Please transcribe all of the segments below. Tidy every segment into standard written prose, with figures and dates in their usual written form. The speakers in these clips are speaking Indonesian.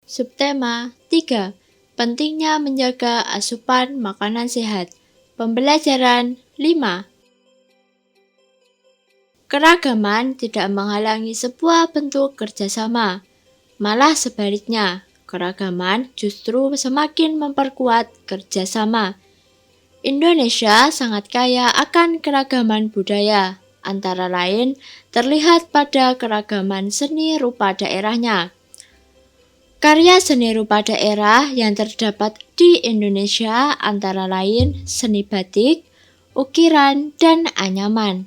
Subtema 3. Pentingnya menjaga asupan makanan sehat. Pembelajaran 5. Keragaman tidak menghalangi sebuah bentuk kerjasama. Malah sebaliknya, keragaman justru semakin memperkuat kerjasama. Indonesia sangat kaya akan keragaman budaya, antara lain terlihat pada keragaman seni rupa daerahnya. Karya seni rupa daerah yang terdapat di Indonesia antara lain seni batik, ukiran, dan anyaman.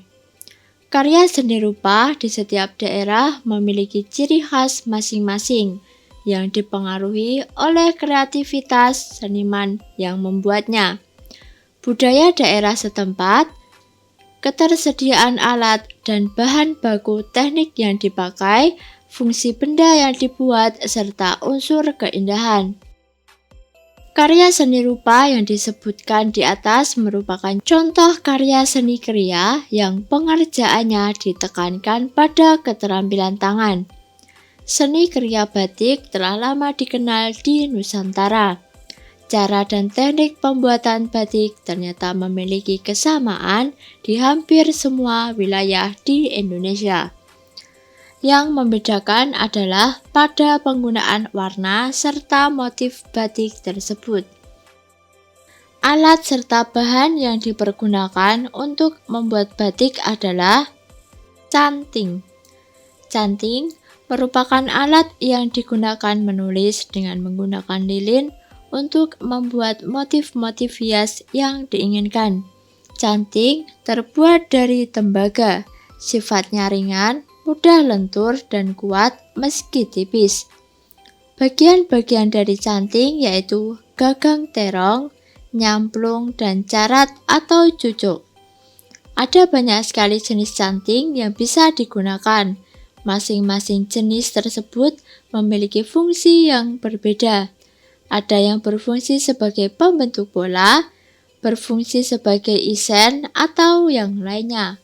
Karya seni rupa di setiap daerah memiliki ciri khas masing-masing yang dipengaruhi oleh kreativitas seniman yang membuatnya. Budaya daerah setempat, ketersediaan alat dan bahan baku teknik yang dipakai, fungsi benda yang dibuat, serta unsur keindahan. Karya seni rupa yang disebutkan di atas merupakan contoh karya seni kriya yang pengerjaannya ditekankan pada keterampilan tangan. Seni kriya batik telah lama dikenal di Nusantara. Cara dan teknik pembuatan batik ternyata memiliki kesamaan di hampir semua wilayah di Indonesia. Yang membedakan adalah pada penggunaan warna serta motif batik tersebut. Alat serta bahan yang dipergunakan untuk membuat batik adalah canting. Canting merupakan alat yang digunakan menulis dengan menggunakan lilin untuk membuat motif-motif hias yang diinginkan. Canting terbuat dari tembaga, sifatnya ringan, mudah lentur dan kuat meski tipis. Bagian-bagian dari canting yaitu gagang terong, nyamplung, dan carat atau cucuk. Ada banyak sekali jenis canting yang bisa digunakan. Masing-masing jenis tersebut memiliki fungsi yang berbeda. Ada yang berfungsi sebagai pembentuk bola, berfungsi sebagai isen, atau yang lainnya.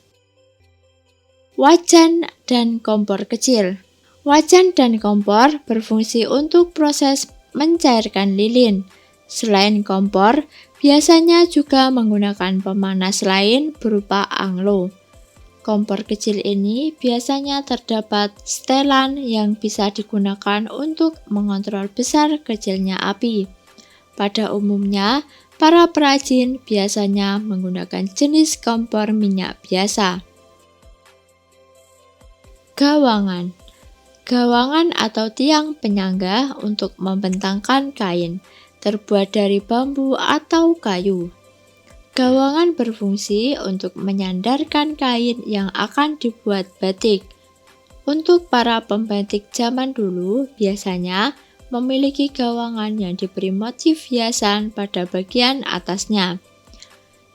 Wajan dan kompor kecil. Wajan dan kompor berfungsi untuk proses mencairkan lilin. Selain kompor, biasanya juga menggunakan pemanas lain berupa anglo. Kompor kecil ini biasanya terdapat setelan yang bisa digunakan untuk mengontrol besar kecilnya api. Pada umumnya, para perajin biasanya menggunakan jenis kompor minyak biasa. Gawangan. Gawangan atau tiang penyangga untuk membentangkan kain, terbuat dari bambu atau kayu. Gawangan berfungsi untuk menyandarkan kain yang akan dibuat batik. Untuk para pembatik zaman dulu, biasanya memiliki gawangan yang diberi motif hiasan pada bagian atasnya.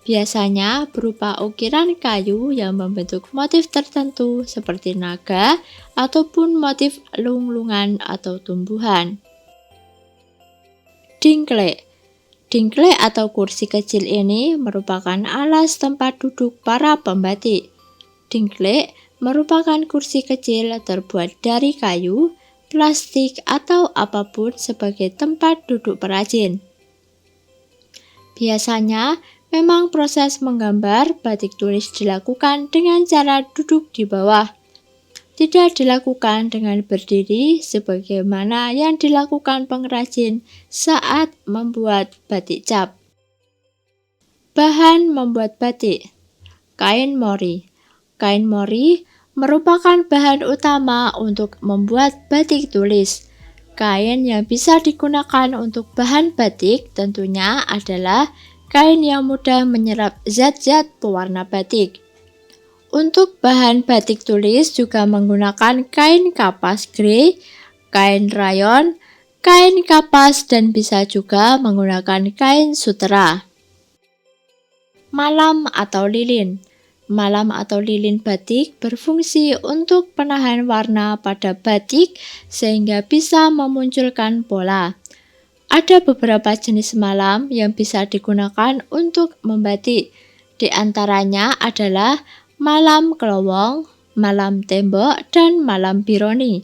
Biasanya berupa ukiran kayu yang membentuk motif tertentu seperti naga ataupun motif lunglungan atau tumbuhan. Dingklek. Dingklek atau kursi kecil ini merupakan alas tempat duduk para pembatik. Dingklek merupakan kursi kecil terbuat dari kayu, plastik, atau apapun sebagai tempat duduk perajin. Biasanya, memang proses menggambar batik tulis dilakukan dengan cara duduk di bawah. Tidak dilakukan dengan berdiri sebagaimana yang dilakukan pengrajin saat membuat batik cap. Bahan membuat batik. Kain mori. Kain mori merupakan bahan utama untuk membuat batik tulis. Kain yang bisa digunakan untuk bahan batik tentunya adalah kain yang mudah menyerap zat-zat pewarna batik. Untuk bahan batik tulis juga menggunakan kain kapas grey, kain rayon, kain kapas, dan bisa juga menggunakan kain sutera. Malam atau lilin. Malam atau lilin batik berfungsi untuk penahan warna pada batik sehingga bisa memunculkan pola. Ada beberapa jenis malam yang bisa digunakan untuk membatik. Di antaranya adalah malam kelowong, malam tembok, dan malam bironi.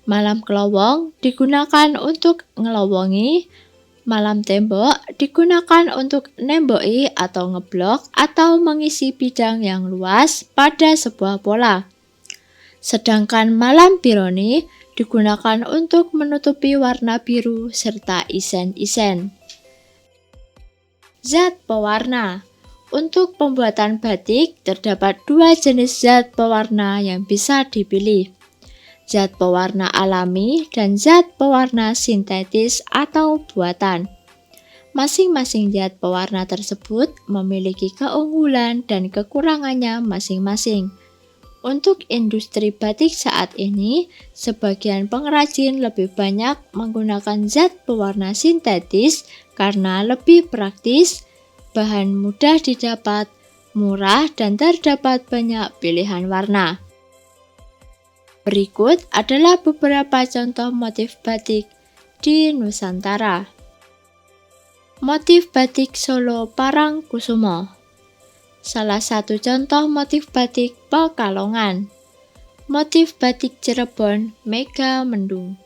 Malam kelowong digunakan untuk ngelowongi, malam tembok digunakan untuk nemboki atau ngeblok atau mengisi bidang yang luas pada sebuah pola. Sedangkan malam bironi digunakan untuk menutupi warna biru serta isen-isen. Zat pewarna. Untuk pembuatan batik terdapat dua jenis zat pewarna yang bisa dipilih. Zat pewarna alami dan zat pewarna sintetis atau buatan. Masing-masing zat pewarna tersebut memiliki keunggulan dan kekurangannya masing-masing. Untuk industri batik saat ini, sebagian pengrajin lebih banyak menggunakan zat pewarna sintetis karena lebih praktis, bahan mudah didapat, murah, dan terdapat banyak pilihan warna. Berikut adalah beberapa contoh motif batik di Nusantara. Motif batik Solo Parangkusumo. Salah satu contoh motif batik Pekalongan. Motif batik Cirebon Mega Mendung.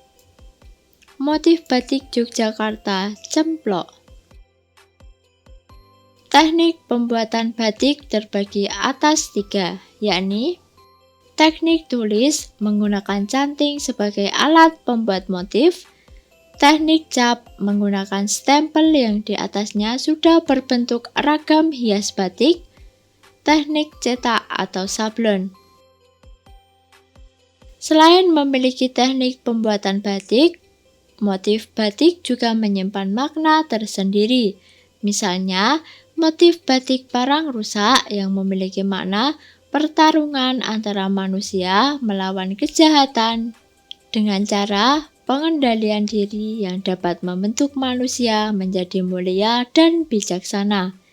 Motif batik Yogyakarta Cemplok. Teknik pembuatan batik terbagi atas 3, yakni teknik tulis menggunakan canting sebagai alat pembuat motif, teknik cap menggunakan stempel yang di atasnya sudah berbentuk ragam hias batik, teknik cetak atau sablon. Selain memiliki teknik pembuatan batik, motif batik juga menyimpan makna tersendiri. Misalnya, motif batik parang rusak yang memiliki makna pertarungan antara manusia melawan kejahatan dengan cara pengendalian diri yang dapat membentuk manusia menjadi mulia dan bijaksana.